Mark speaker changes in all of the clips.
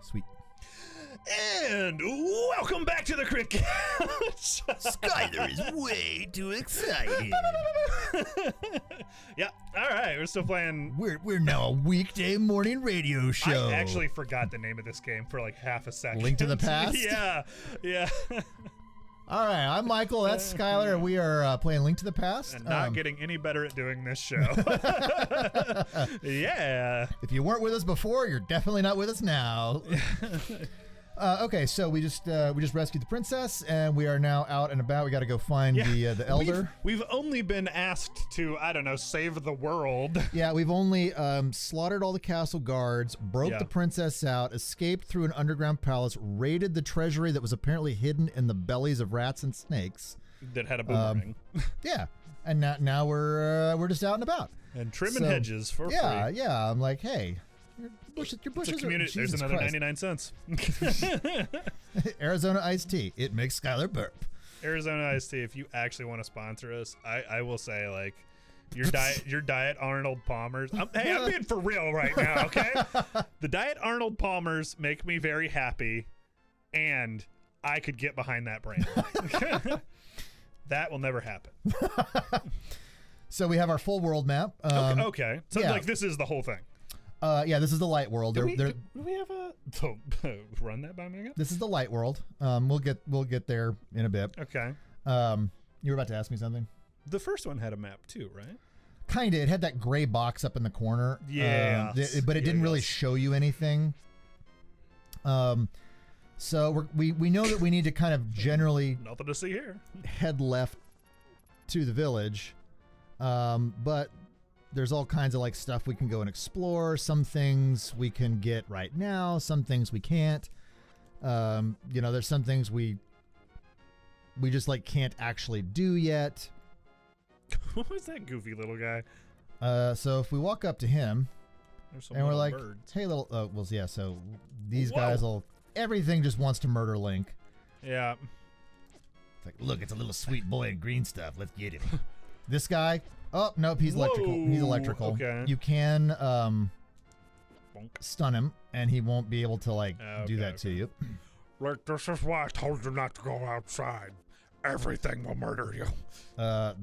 Speaker 1: Sweet.
Speaker 2: And welcome back to the Crit Couch.
Speaker 1: Skyler is way too excited.
Speaker 2: Yeah, all right, we're still playing.
Speaker 1: We're now a weekday morning radio show.
Speaker 2: I actually forgot the name of this game for like half a second.
Speaker 1: Link to the Past?
Speaker 2: Yeah.
Speaker 1: All right, I'm Michael, that's Skyler, and we are playing Link to the Past.
Speaker 2: And not getting any better at doing this show. Yeah.
Speaker 1: If you weren't with us before, you're definitely not with us now. Okay, so we just rescued the princess, and we are now out and about. We got to go find the elder.
Speaker 2: We've only been asked to, I don't know, save the world.
Speaker 1: Yeah, we've only slaughtered all the castle guards, broke the princess out, escaped through an underground palace, raided the treasury that was apparently hidden in the bellies of rats and snakes.
Speaker 2: That had a boomerang.
Speaker 1: Yeah, and now we're just out and about.
Speaker 2: And trimming hedges for free.
Speaker 1: Yeah, I'm like, hey. Your bushes
Speaker 2: There's another 99 cents.
Speaker 1: Arizona iced tea. It makes Skyler burp.
Speaker 2: Arizona iced tea. If you actually want to sponsor us, I will say, like, your diet Arnold Palmer's. Hey, I'm being for real right now, okay? The Diet Arnold Palmer's make me very happy, and I could get behind that brand. That will never happen.
Speaker 1: So we have our full world map.
Speaker 2: Okay. So like this is the whole thing.
Speaker 1: Yeah, this is the light world.
Speaker 2: Do we have a run that by me again?
Speaker 1: This is the light world. We'll get there in a bit.
Speaker 2: Okay.
Speaker 1: You were about to ask me something?
Speaker 2: The first one had a map too, right?
Speaker 1: Kinda. It had that gray box up in the corner.
Speaker 2: Yeah.
Speaker 1: But it didn't really show you anything. So we know that we need to kind of generally
Speaker 2: nothing to see here.
Speaker 1: Head left to the village, but there's all kinds of like stuff we can go and explore. Some things we can get right now. Some things we can't. There's some things we just like can't actually do yet.
Speaker 2: What was that goofy little guy?
Speaker 1: So if we walk up to him and we're like,
Speaker 2: birds.
Speaker 1: hey, little, so these guys everything just wants to murder Link.
Speaker 2: Yeah.
Speaker 1: It's like, look, it's a little sweet boy in green stuff. Let's get him. This guy, oh, nope, he's electrical. He's electrical.
Speaker 2: Okay.
Speaker 1: You can stun him, and he won't be able to do that to you.
Speaker 3: Like, this is why I told you not to go outside. Everything will murder you.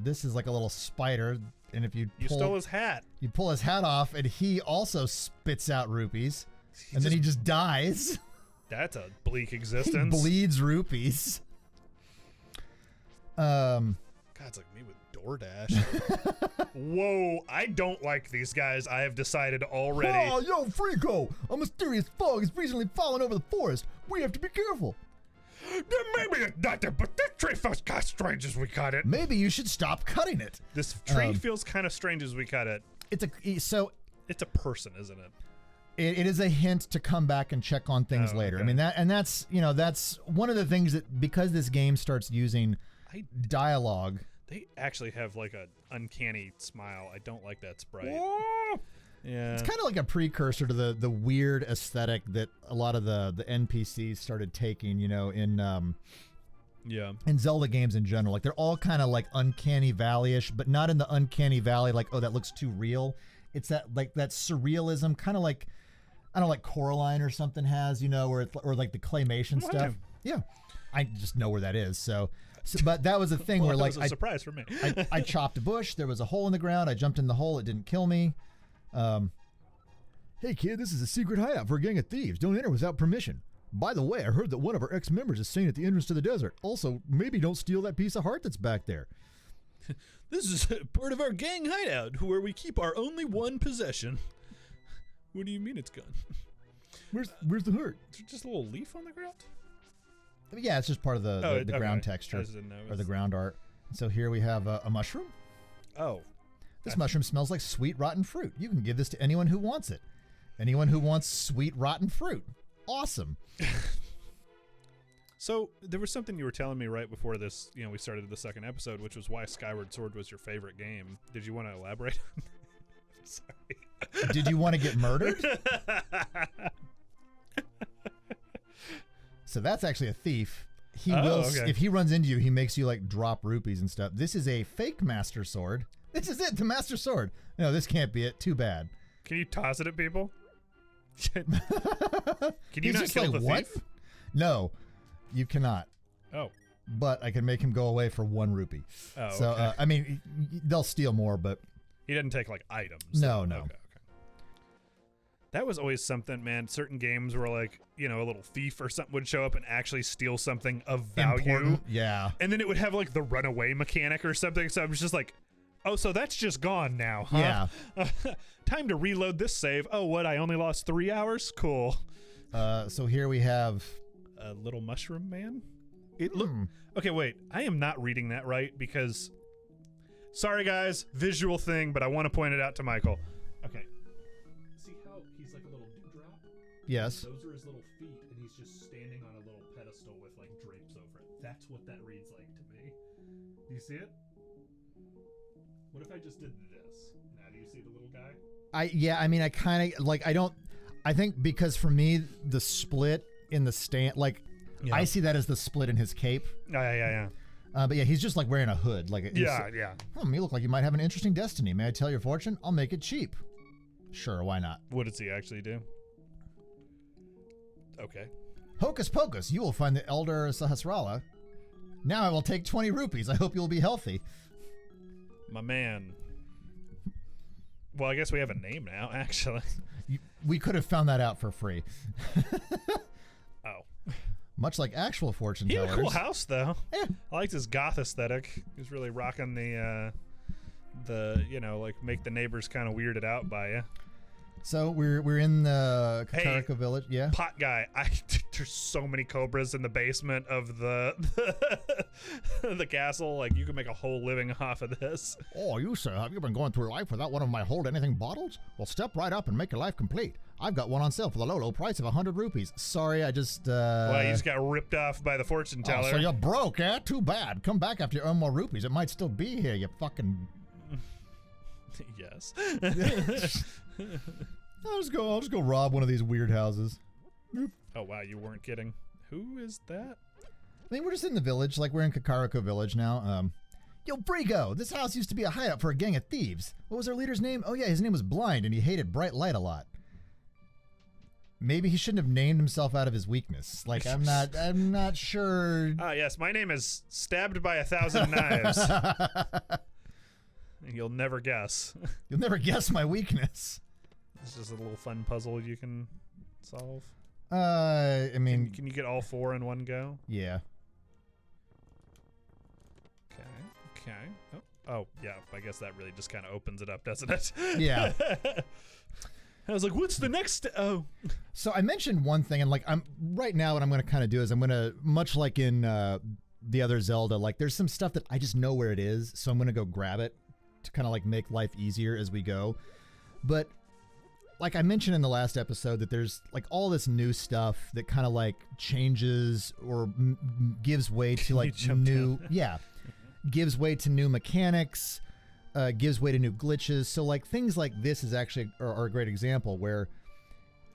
Speaker 1: This is like a little spider, and if you
Speaker 2: stole his hat.
Speaker 1: You pull his hat off, and he also spits out rupees, and then he just dies.
Speaker 2: That's a bleak existence.
Speaker 1: He bleeds rupees.
Speaker 2: God, it's like me with DoorDash. Whoa, I don't like these guys. I have decided already.
Speaker 1: Oh, yo, Frico! A mysterious fog has recently fallen over the forest. We have to be careful.
Speaker 3: Maybe it's nothing, but this tree feels kind of strange as we cut it.
Speaker 1: Maybe you should stop cutting it.
Speaker 2: This tree feels kind of strange as we cut it.
Speaker 1: It's
Speaker 2: a person, isn't it?
Speaker 1: It is a hint to come back and check on things later.
Speaker 2: Okay.
Speaker 1: I mean that's one of the things that, because this game starts using dialogue.
Speaker 2: They actually have like an uncanny smile. I don't like that sprite. Yeah.
Speaker 1: It's kind of like a precursor to the weird aesthetic that a lot of the NPCs started taking, in Zelda games in general. Like, they're all kind of like Uncanny Valley-ish, but not in the Uncanny Valley like, oh, that looks too real. It's that like that surrealism, kind of like, I don't know, like Coraline or something has, where it's, or like the claymation stuff. Yeah. I just know where that is. So but that was a thing where like,
Speaker 2: that was a surprise for me.
Speaker 1: I chopped a bush. There was a hole in the ground. I jumped in the hole. It didn't kill me. Hey kid, this is a secret hideout for a gang of thieves. Don't enter without permission. By the way, I heard that one of our ex-members is staying at the entrance to the desert. Also, maybe don't steal that piece of heart that's back there.
Speaker 2: This is part of our gang hideout, where we keep our only one possession. What do you mean it's gone?
Speaker 1: Where's the heart?
Speaker 2: Is there just a little leaf on the ground?
Speaker 1: Yeah, it's just part of the ground texture or the ground art. So here we have a mushroom.
Speaker 2: Oh.
Speaker 1: This mushroom smells like sweet rotten fruit. You can give this to anyone who wants it. Anyone who wants sweet rotten fruit. Awesome.
Speaker 2: So there was something you were telling me right before this, we started the second episode, which was why Skyward Sword was your favorite game. Did you want to elaborate on that? Sorry.
Speaker 1: Did you want to get murdered? So that's actually a thief. He will, if he runs into you, he makes you like drop rupees and stuff. This is a fake Master Sword. This is it, the Master Sword. No, this can't be it. Too bad.
Speaker 2: Can you toss it at people? Can you not kill the thief?
Speaker 1: No, you cannot.
Speaker 2: Oh.
Speaker 1: But I can make him go away for 1 rupee.
Speaker 2: Oh,
Speaker 1: so,
Speaker 2: okay.
Speaker 1: I mean, they'll steal more, but...
Speaker 2: He didn't take, like, items.
Speaker 1: No, no.
Speaker 2: Okay. That was always something, man. Certain games where, like, you know, a little thief or something would show up and actually steal something of value.
Speaker 1: Important. Yeah.
Speaker 2: And then it would have, like, the runaway mechanic or something. So I was just like, oh, so that's just gone now, huh?
Speaker 1: Yeah.
Speaker 2: Time to reload this save. Oh, what? I only lost 3 hours? Cool.
Speaker 1: So here we have...
Speaker 2: A little mushroom man? Okay, wait. I am not reading that right because... Sorry, guys. Visual thing, but I want to point it out to Michael. Okay. See how he's like a little dewdrop?
Speaker 1: Yes.
Speaker 2: Those are his little feet, and he's just standing on a little pedestal with like drapes over it. That's what that reads like to me. Do you see it? What if I just did this? Now, do you see the little guy?
Speaker 1: Yeah, I mean, I kind of, like, I think because for me, the split in the stand, like, yeah. I see that as the split in his cape.
Speaker 2: Yeah.
Speaker 1: But yeah, he's just like wearing a hood. Like,
Speaker 2: yeah.
Speaker 1: You look like you might have an interesting destiny. May I tell your fortune? I'll make it cheap. Sure, why not?
Speaker 2: What does he actually do? Okay.
Speaker 1: Hocus pocus, you will find the Elder Sahasrara. Now I will take 20 rupees. I hope you will be healthy.
Speaker 2: My man. Well, I guess we have a name now, actually.
Speaker 1: We could have found that out for free.
Speaker 2: Oh.
Speaker 1: Much like actual fortune
Speaker 2: he
Speaker 1: tellers.
Speaker 2: He had a cool house, though.
Speaker 1: Yeah.
Speaker 2: I liked his goth aesthetic. He was really rocking the you know, like make the neighbors kind of weirded out by you.
Speaker 1: So we're in the Kakariko Village. Yeah.
Speaker 2: Pot guy. There's so many cobras in the basement of the the castle. Like you can make a whole living off of this.
Speaker 1: Oh, you sir, have you been going through life without one of my hold anything bottles? Well, step right up and make your life complete. I've got one on sale for the low price of 100 rupees. Sorry, I just
Speaker 2: Well, you just got ripped off by the fortune teller.
Speaker 1: Oh, so you're broke, eh? Too bad. Come back after you earn more rupees. It might still be here, you fucking...
Speaker 2: Yes.
Speaker 1: I'll just go rob one of these weird houses.
Speaker 2: Oh, wow, you weren't kidding. Who is that?
Speaker 1: I mean, we're just in the village, like we're in Kakariko Village now. Yo, Brigo, this house used to be a hideout for a gang of thieves. What was our leader's name? Oh yeah, his name was Blind, and he hated bright light a lot. Maybe he shouldn't have named himself out of his weakness. Like, I'm not sure.
Speaker 2: Ah, yes, my name is Stabbed by 1,000 Knives. You'll never guess.
Speaker 1: You'll never guess my weakness.
Speaker 2: It's just a little fun puzzle you can solve.
Speaker 1: I mean...
Speaker 2: Can you get all 4 in one go?
Speaker 1: Yeah.
Speaker 2: Okay. Oh, yeah, I guess that really just kind of opens it up, doesn't it?
Speaker 1: Yeah.
Speaker 2: I was like, what's the next? Oh.
Speaker 1: So I mentioned one thing, and like right now what I'm going to kind of do is I'm going to, much like in the other Zelda, like there's some stuff that I just know where it is, so I'm going to go grab it to kind of like make life easier as we go. But like I mentioned in the last episode that there's like all this new stuff that kind of like changes or gives way to like new, gives way to new mechanics. Gives way to new glitches. So like things like this is actually are a great example where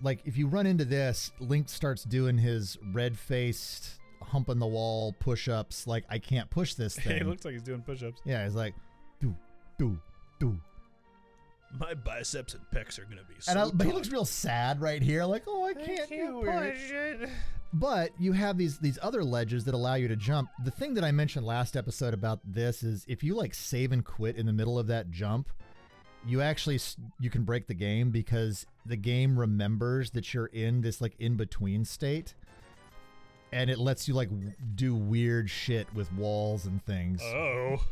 Speaker 1: like if you run into this, Link starts doing his red-faced humping the wall push-ups like I can't push this thing.
Speaker 2: He looks like he's doing push-ups.
Speaker 1: Yeah, he's like do.
Speaker 2: My biceps and pecs are gonna be so
Speaker 1: but he looks real sad right here like, oh, I can't push it. But you have these other ledges that allow you to jump. The thing that I mentioned last episode about this is if you like save and quit in the middle of that jump, you can break the game because the game remembers that you're in this like in-between state, and it lets you like do weird shit with walls and things.
Speaker 2: Oh.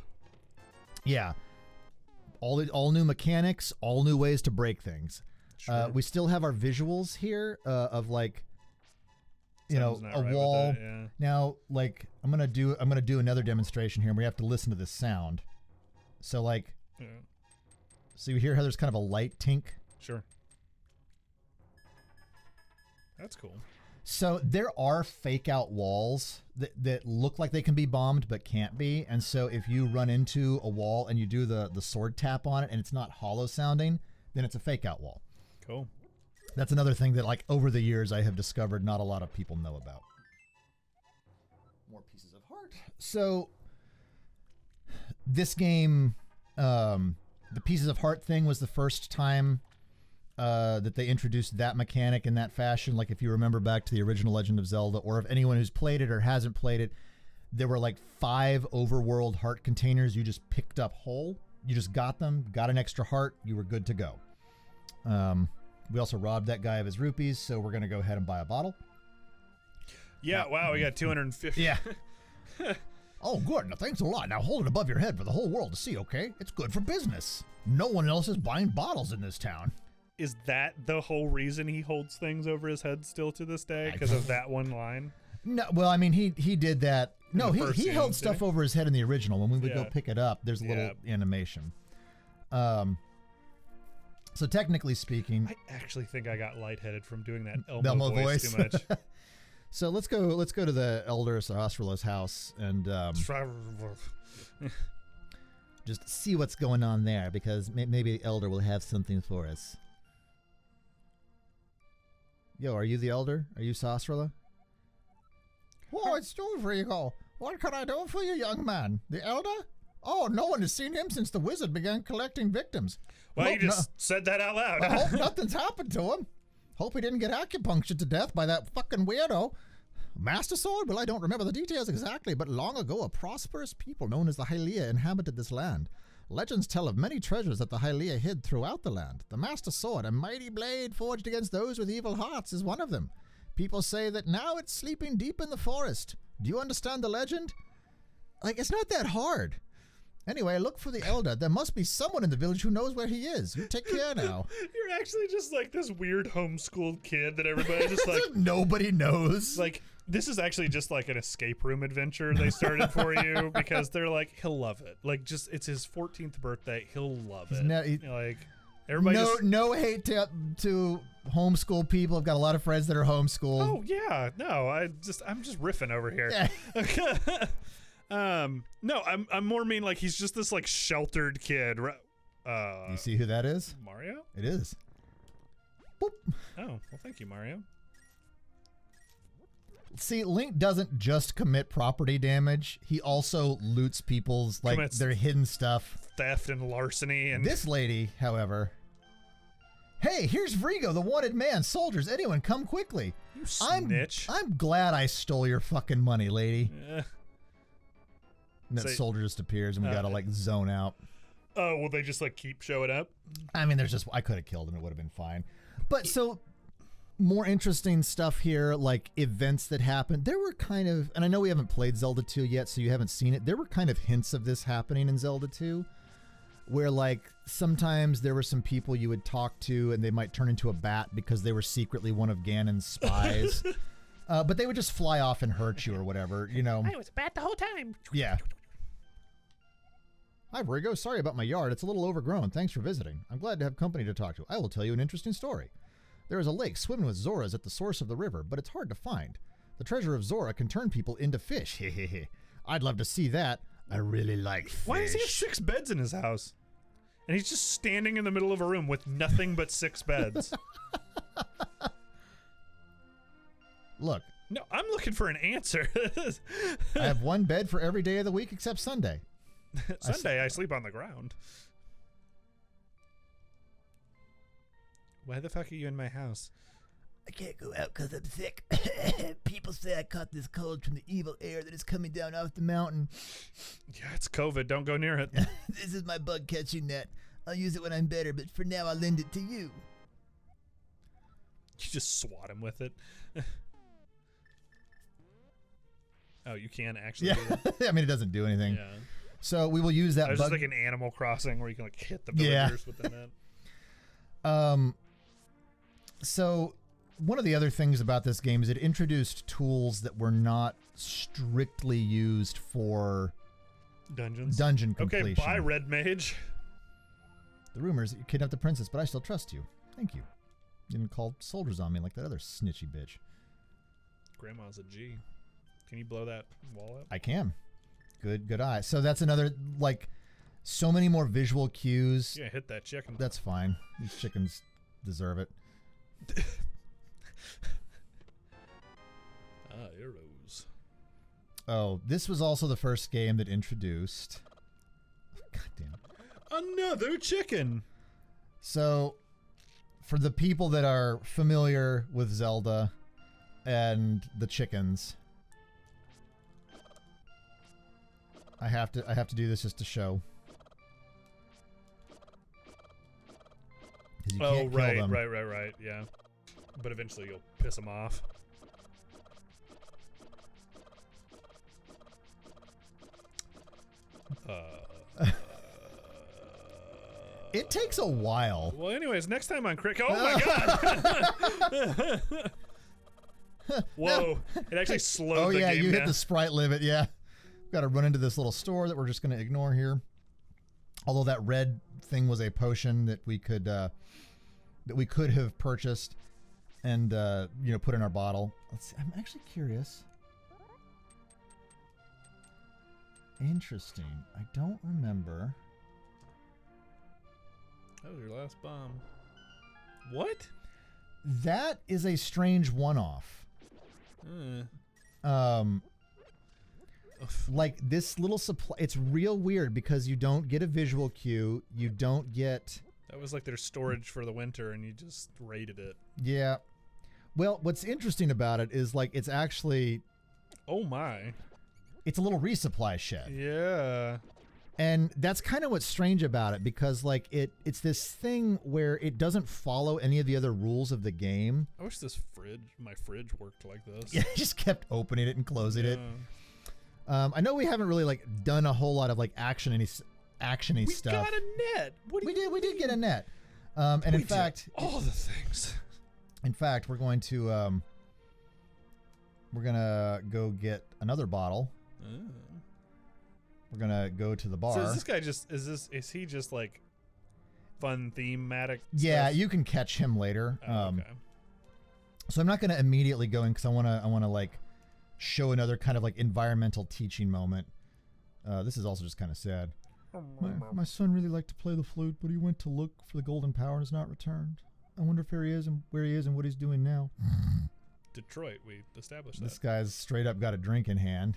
Speaker 1: Yeah. All new mechanics, all new ways to break things. Sure. We still have our visuals here of like, you know, a wall.
Speaker 2: That, yeah.
Speaker 1: Now, like I'm gonna do another demonstration here, and we have to listen to this sound. So like, so you hear how there's kind of a light tink.
Speaker 2: Sure. That's cool.
Speaker 1: So there are fake out walls that look like they can be bombed but can't be, and so if you run into a wall and you do the sword tap on it and it's not hollow sounding, then it's a fake out wall.
Speaker 2: Cool.
Speaker 1: That's another thing that like over the years I have discovered not a lot of people know about. More pieces of heart. So this game, the pieces of heart thing was the first time that they introduced that mechanic in that fashion. Like if you remember back to the original Legend of Zelda, or if anyone who's played it or hasn't played it, there were like 5 overworld heart containers you just picked up whole. You just got them, got an extra heart, you were good to go. We also robbed that guy of his rupees, so we're going to go ahead and buy a bottle.
Speaker 2: Yeah, wow, we got 250.
Speaker 1: Yeah. Oh, good. Now, thanks a lot. Now hold it above your head for the whole world to see, okay? It's good for business. No one else is buying bottles in this town.
Speaker 2: Is that the whole reason he holds things over his head still to this day? Because of that one line?
Speaker 1: No, well, I mean, he did that. No, he held
Speaker 2: game,
Speaker 1: stuff over his head in the original. When we would go pick it up, there's a little animation. So technically speaking,
Speaker 2: I actually think I got lightheaded from doing that Elmo voice too much.
Speaker 1: So let's go to the Elder Sahasrala's house and just see what's going on there, because maybe Elder will have something for us. Yo, are you the Elder? Are you Sahasrala? Whoa, it's Rico. What can I do for you, young man? The Elder? Oh, no one has seen him since the wizard began collecting victims.
Speaker 2: Well, you just said that out loud.
Speaker 1: I hope nothing's happened to him. Hope he didn't get acupunctured to death by that fucking weirdo. Master Sword? Well, I don't remember the details exactly, but long ago a prosperous people known as the Hylia inhabited this land. Legends tell of many treasures that the Hylia hid throughout the land. The Master Sword, a mighty blade forged against those with evil hearts, is one of them. People say that now it's sleeping deep in the forest. Do you understand the legend? Like, it's not that hard. Anyway, look for the Elder. There must be someone in the village who knows where he is. You take care now.
Speaker 2: You're actually just like this weird homeschooled kid that everybody just like...
Speaker 1: Nobody knows.
Speaker 2: Like, this is actually just like an escape room adventure they started for you, because they're like, he'll love it. Like, just, it's his 14th birthday. He'll love it. Like, everybody
Speaker 1: no hate to homeschool people. I've got a lot of friends that are homeschooled.
Speaker 2: Oh, yeah. No, I'm just riffing over here.
Speaker 1: Yeah.
Speaker 2: No, I'm more mean like he's just this like sheltered kid.
Speaker 1: You see who that is?
Speaker 2: Mario?
Speaker 1: It is. Boop.
Speaker 2: Oh, well, thank you, Mario.
Speaker 1: See, Link doesn't just commit property damage. He also loots people's, like,
Speaker 2: Commits
Speaker 1: their hidden stuff.
Speaker 2: Theft and larceny. And
Speaker 1: this lady, however... Hey, here's Vrigo, the wanted man. Soldiers, anyone, come quickly.
Speaker 2: You snitch.
Speaker 1: I'm glad I stole your fucking money, lady. And that
Speaker 2: So-
Speaker 1: soldier just appears and we gotta, like, zone out.
Speaker 2: Oh, will they just like keep showing up?
Speaker 1: I mean, I could have killed him. It would have been fine. But so... more interesting stuff here, like events that happened. There were kind of, and I know we haven't played Zelda 2 yet, so you haven't seen it. There were kind of hints of this happening in Zelda 2, where like sometimes there were some people you would talk to and they might turn into a bat because they were secretly one of Ganon's spies. But they would just fly off and hurt you or whatever, you know.
Speaker 4: I was a bat the whole time.
Speaker 1: Yeah. Hi, Vrigo. Sorry about my yard. It's a little overgrown. Thanks for visiting. I'm glad to have company to talk to. I will tell you an interesting story. There is a lake swimming with Zoras at the source of the river, but it's hard to find. The treasure of Zora can turn people into fish. Hehehe. I'd love to see that. I really like fish.
Speaker 2: Why does he have 6 beds in his house? And he's just standing in the middle of a room with nothing but 6 beds.
Speaker 1: Look.
Speaker 2: No, I'm looking for an answer.
Speaker 1: I have 1 bed for every day of the week except Sunday.
Speaker 2: Sunday, I sleep on the ground. Why the fuck are you in my house?
Speaker 5: I can't go out because I'm sick. People say I caught this cold from the evil air that is coming down off the mountain.
Speaker 2: Yeah, it's COVID. Don't go near it.
Speaker 5: This is my bug catching net. I'll use it when I'm better, but for now I'll lend it to you.
Speaker 2: You just swat him with it. Oh, you can actually do that?
Speaker 1: I mean, it doesn't do anything.
Speaker 2: Yeah.
Speaker 1: So we will use that
Speaker 2: It's
Speaker 1: bug.
Speaker 2: just like an Animal Crossing where you can like hit the villagers with the net.
Speaker 1: So one of the other things about this game is it introduced tools that were not strictly used for dungeon completion.
Speaker 2: Okay, bye, Red Mage.
Speaker 1: The rumors that you kidnapped the princess, but I still trust you. Thank you. You didn't call soldiers on me like that other snitchy bitch.
Speaker 2: Grandma's a G. Can you blow that wall up?
Speaker 1: I can. Good eye. So that's another, like, so many more visual cues.
Speaker 2: Yeah, hit that chicken.
Speaker 1: That's fine. These chickens deserve it.
Speaker 2: Arrows.
Speaker 1: Oh, this was also the first game that introduced... God damn it.
Speaker 2: Another chicken.
Speaker 1: So, for the people that are familiar with Zelda and the chickens, I have to do this just to show. You can't kill them.
Speaker 2: Right. Yeah, but eventually you'll piss them off.
Speaker 1: It takes a while.
Speaker 2: Well, anyways, next time on Crick. Oh my god! Whoa! It actually slowed the game down.
Speaker 1: You hit the sprite limit. Yeah, got to run into this little store that we're just going to ignore here. Although that red thing was a potion that we could have purchased and put in our bottle. Let's see. I'm actually curious. Interesting. I don't remember.
Speaker 2: That was your last bomb. What?
Speaker 1: That is a strange one-off. Like this little supply. It's real weird because you don't get a visual cue. You don't get.
Speaker 2: That was like their storage for the winter, and you just raided it.
Speaker 1: Yeah. Well, what's interesting about it is like it's actually.
Speaker 2: Oh my.
Speaker 1: It's a little resupply shed.
Speaker 2: Yeah.
Speaker 1: And that's kind of what's strange about it because like it's this thing where it doesn't follow any of the other rules of the game.
Speaker 2: I wish my fridge worked like this.
Speaker 1: Yeah, just kept opening it and closing it. I know we haven't really like done a whole lot of like actiony stuff.
Speaker 2: We got a net.
Speaker 1: We did get a net. And in fact,
Speaker 2: all the things.
Speaker 1: In fact, we're going to go get another bottle. We're gonna go to the bar.
Speaker 2: So is this guy is he just like fun thematic
Speaker 1: Yeah,
Speaker 2: stuff?
Speaker 1: you can catch him later.
Speaker 2: Okay.
Speaker 1: So I'm not gonna immediately go in because I wanna like show another kind of like environmental teaching moment. This is also just kind of sad. My son really liked to play the flute, but he went to look for the golden power and has not returned. I wonder if where he is and what he's doing now.
Speaker 2: Detroit, we established that.
Speaker 1: This guy's straight up got a drink in hand.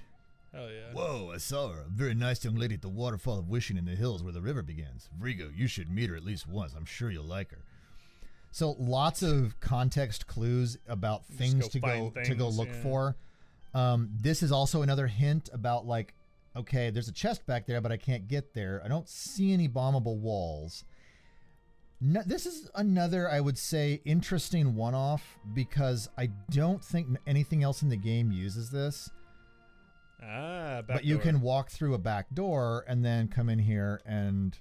Speaker 2: Oh yeah.
Speaker 5: Whoa, I saw her. A very nice young lady at the waterfall of Wishing in the hills where the river begins. Vrigo, you should meet her at least once. I'm sure you'll like her.
Speaker 1: So lots of context clues about things to go look for. This is also another hint about like, okay, there's a chest back there, but I can't get there. I don't see any bombable walls. No, this is another, I would say, interesting one-off because I don't think anything else in the game uses this.
Speaker 2: But
Speaker 1: you can walk through a back door and then come in here and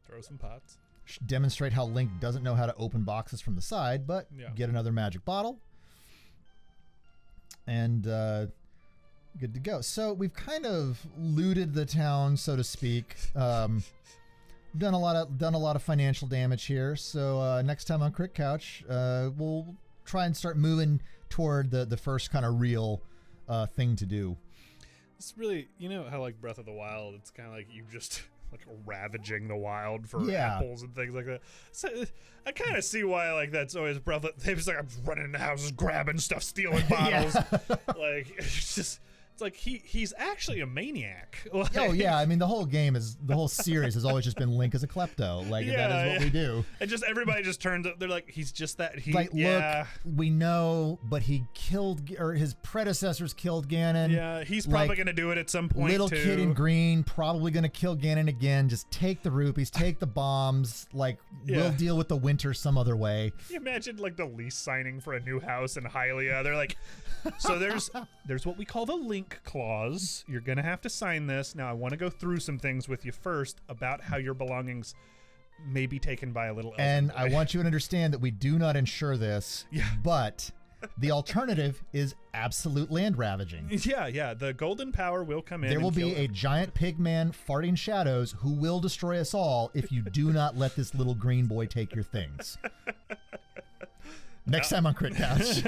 Speaker 2: throw some pots.
Speaker 1: Demonstrate how Link doesn't know how to open boxes from the side, but get another magic bottle. And good to go. So we've kind of looted the town, so to speak. Done a lot of financial damage here. So next time on Crick Couch, we'll try and start moving toward the first kind of real thing to do.
Speaker 2: It's really, you know how like Breath of the Wild, it's kind of like you just like ravaging the wild for apples and things like that. So I kind of see why like that's always Breath. They just like I'm running into houses, grabbing stuff, stealing bottles. Like it's just. Like he's actually a maniac. Like,
Speaker 1: oh yeah, I mean the whole series has always just been Link as a klepto. Like that is what we do.
Speaker 2: And just everybody just turns up. They're like he's just that.
Speaker 1: Look, we know, but he killed or his predecessors killed Ganon.
Speaker 2: Yeah, he's probably gonna do it at some point.
Speaker 1: Little kid in green probably gonna kill Ganon again. Just take the rupees, take the bombs. Like we'll deal with the winter some other way.
Speaker 2: Can you imagine like the lease signing for a new house in Hylia? They're like, so there's what we call the Link clause. You're gonna have to sign this. Now I want to go through some things with you first about how your belongings may be taken by a little elven
Speaker 1: and
Speaker 2: boy.
Speaker 1: I want you to understand that we do not ensure this, but the alternative is absolute land ravaging.
Speaker 2: Yeah, the golden power will come in.
Speaker 1: There will be a giant pig man farting shadows who will destroy us all if you do not let this little green boy take your things. Next time on Crit Couch.